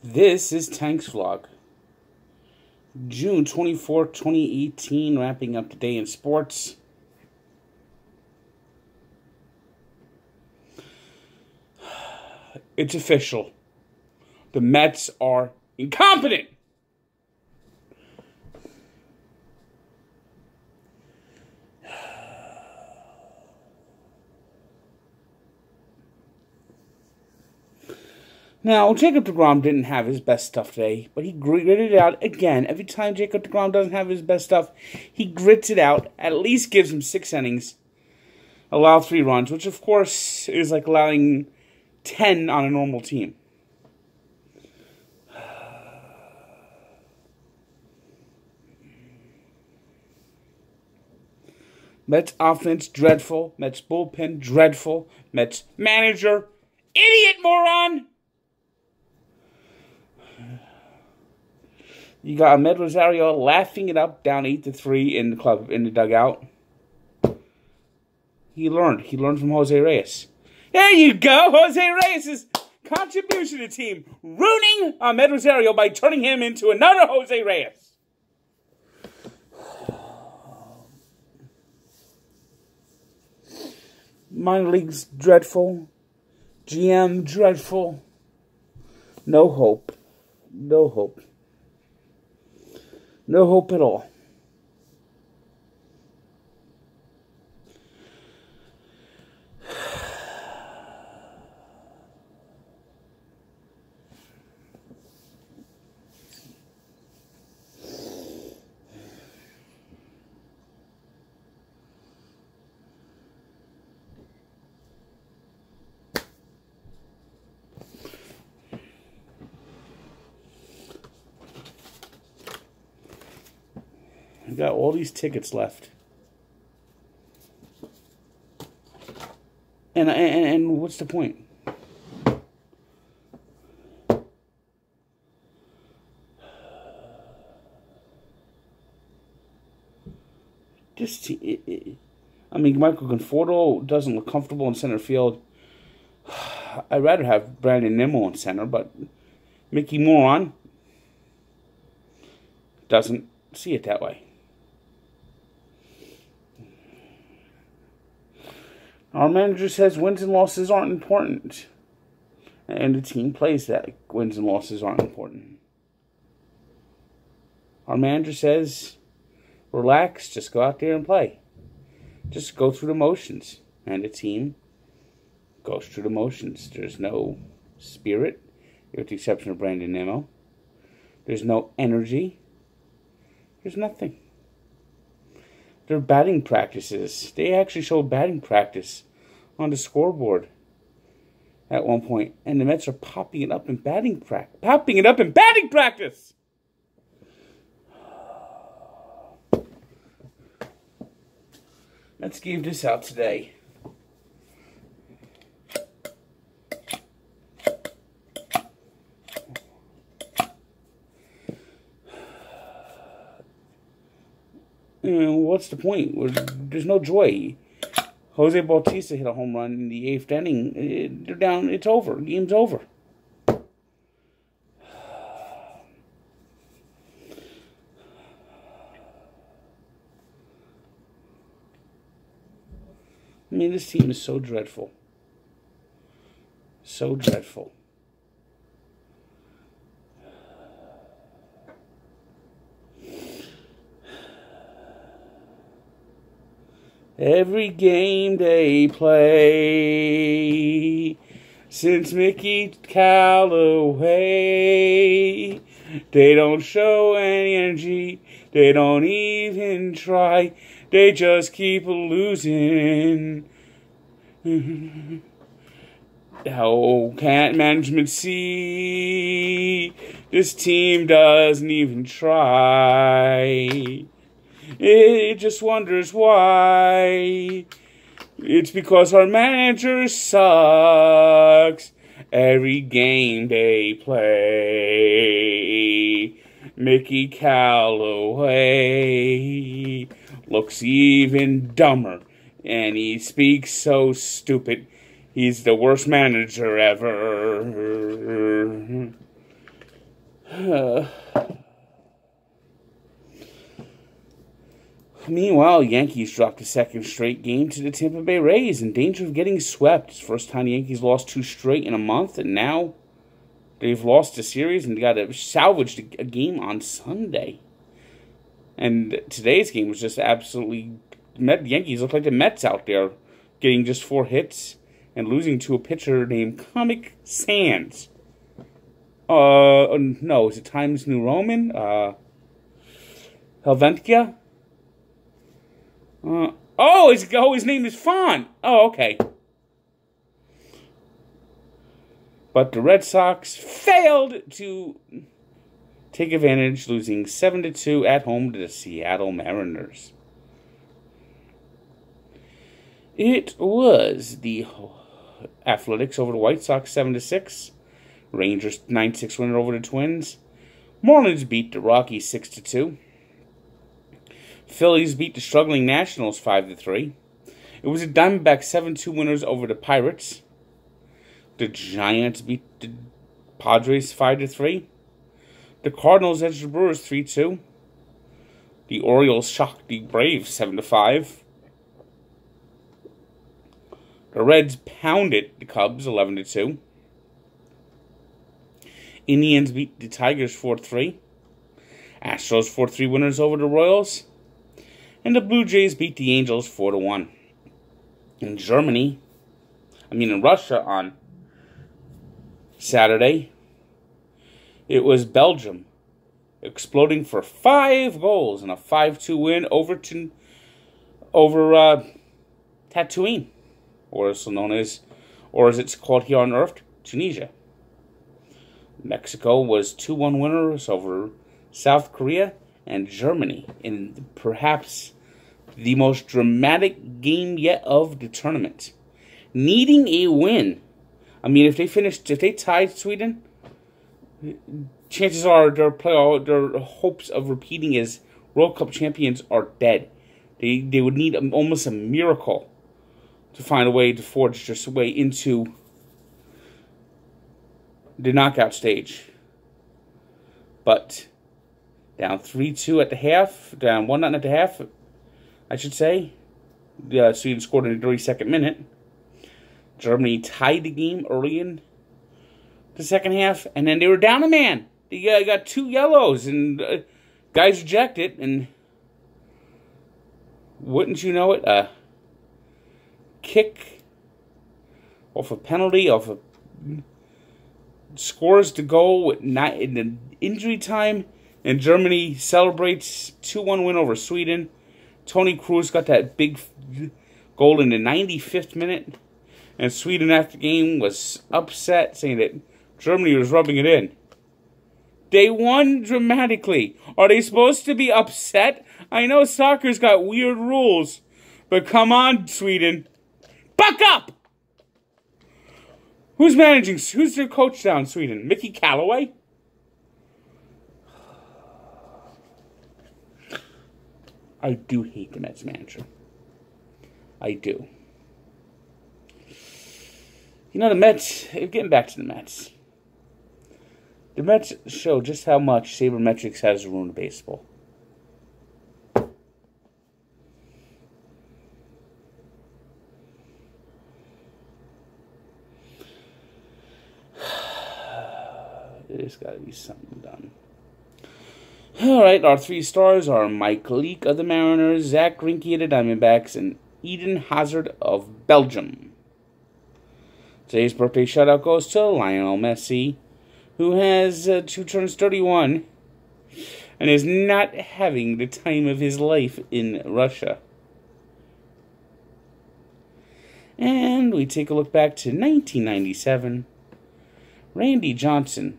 This is Tank's Vlog. June 24th, 2018, wrapping up the day in sports. It's official. The Mets are incompetent. Now, Jacob deGrom didn't have his best stuff today, but he gritted it out again. Every time Jacob deGrom doesn't have his best stuff, he grits it out, at least gives him 6 innings, allow 3 runs, which of course is like allowing 10 on a normal team. Mets offense, dreadful. Mets bullpen, dreadful. Mets manager, idiot moron! You got Ahmed Rosario laughing it up, down 8-3 in the dugout. He learned from Jose Reyes. There you go, Jose Reyes' contribution to the team, ruining Ahmed Rosario by turning him into another Jose Reyes. Minor leagues dreadful. GM dreadful. No hope. No hope. No hope at all. I got all these tickets left. And what's the point? I mean, Michael Conforto doesn't look comfortable in center field. I'd rather have Brandon Nimmo in center, but Mickey Moron doesn't see it that way. Our manager says wins and losses aren't important. And the team plays that wins and losses aren't important. Our manager says, relax, just go out there and play. Just go through the motions. And the team goes through the motions. There's no spirit, with the exception of Brandon Nimmo. There's no energy. There's nothing. Their batting practices, they actually showed batting practice on the scoreboard at one point, and the Mets are popping it up in batting practice. Mets gave this out today. What's the point? There's no joy. Jose Bautista hit a home run in the 8th inning. They're down. It's over. Game's over. I mean, this team is so dreadful. So dreadful. Every game they play, since Mickey Callaway, they don't show any energy, they don't even try, they just keep losing. How can't management see this team doesn't even try? It just wonders why. It's because our manager sucks every game they play. Mickey Callaway looks even dumber, and he speaks so stupid. He's the worst manager ever. Meanwhile, Yankees dropped a second straight game to the Tampa Bay Rays in danger of getting swept. It's the first time the Yankees lost 2 straight in a month, and now they've lost a series and got to salvage a game on Sunday. And today's game was just absolutely... Yankees look like the Mets out there, getting just 4 hits and losing to a pitcher named Comic Sans. No, is it Times New Roman? Helvetica? His name is Font. Oh, okay. But the Red Sox failed to take advantage, losing 7-2 at home to the Seattle Mariners. It was the Athletics over the White Sox 7-6. Rangers 9-6 winner over the Twins. Marlins beat the Rockies 6-2. Phillies beat the struggling Nationals 5-3. It was the Diamondbacks 7-2 winners over the Pirates. The Giants beat the Padres 5-3. The Cardinals edged the Brewers 3-2. The Orioles shocked the Braves 7-5. The Reds pounded the Cubs 11-2. Indians beat the Tigers 4-3. Astros 4-3 winners over the Royals. And the Blue Jays beat the Angels 4-1. In Russia on Saturday, it was Belgium exploding for 5 goals in a 5-2 win over Tatooine, or as it's called here on Earth, Tunisia. Mexico was 2-1 winners over South Korea and Germany in perhaps the most dramatic game yet of the tournament. Needing a win. If they tied Sweden, chances are their hopes of repeating as World Cup champions are dead. They would need almost a miracle to find a way to forge their way into the knockout stage. But down 3-2 at the half, down 1-0 at the half, I should say. Sweden scored in the 32nd minute. Germany tied the game early in the second half, and then they were down a man. They got 2 yellows, and guys rejected, and wouldn't you know it, a kick off a penalty, scores the goal in the injury time, and Germany celebrates 2-1 win over Sweden. Toni Kroos got that big goal in the 95th minute. And Sweden after the game was upset, saying that Germany was rubbing it in. They won dramatically. Are they supposed to be upset? I know soccer's got weird rules. But come on, Sweden. Buck up! Who's their coach down in Sweden? Mickey Callaway? I do hate the Mets manager. I do. The Mets, getting back to the Mets. The Mets show just how much sabermetrics has ruined baseball. There's got to be something done. Alright, our 3 stars are Mike Leake of the Mariners, Zach Greinke of the Diamondbacks, and Eden Hazard of Belgium. Today's birthday shout-out goes to Lionel Messi, who has 2 turns 31 and is not having the time of his life in Russia. And we take a look back to 1997. Randy Johnson.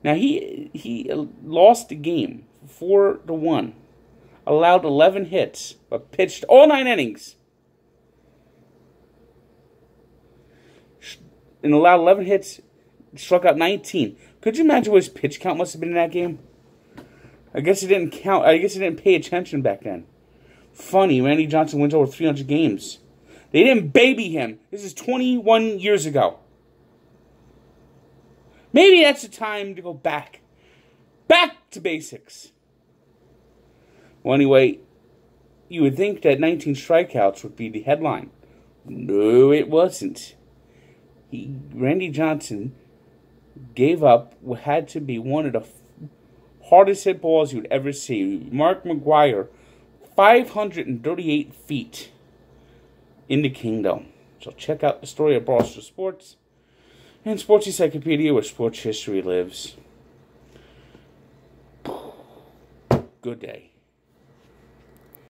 Now, he lost the game 4-1, allowed 11 hits, but pitched all 9 innings. And allowed 11 hits, struck out 19. Could you imagine what his pitch count must have been in that game? I guess he didn't count. I guess he didn't pay attention back then. Funny, Randy Johnson wins over 300 games. They didn't baby him. This is 21 years ago. Maybe that's the time to go back Back to basics. Well, anyway, you would think that 19 strikeouts would be the headline. No, it wasn't. Randy Johnson gave up what had to be one of the hardest hit balls you'd ever see. Mark McGwire, 538 feet in the kingdom. So check out the story of Barstool Sports and Sports Encyclopedia, where sports history lives. Good day.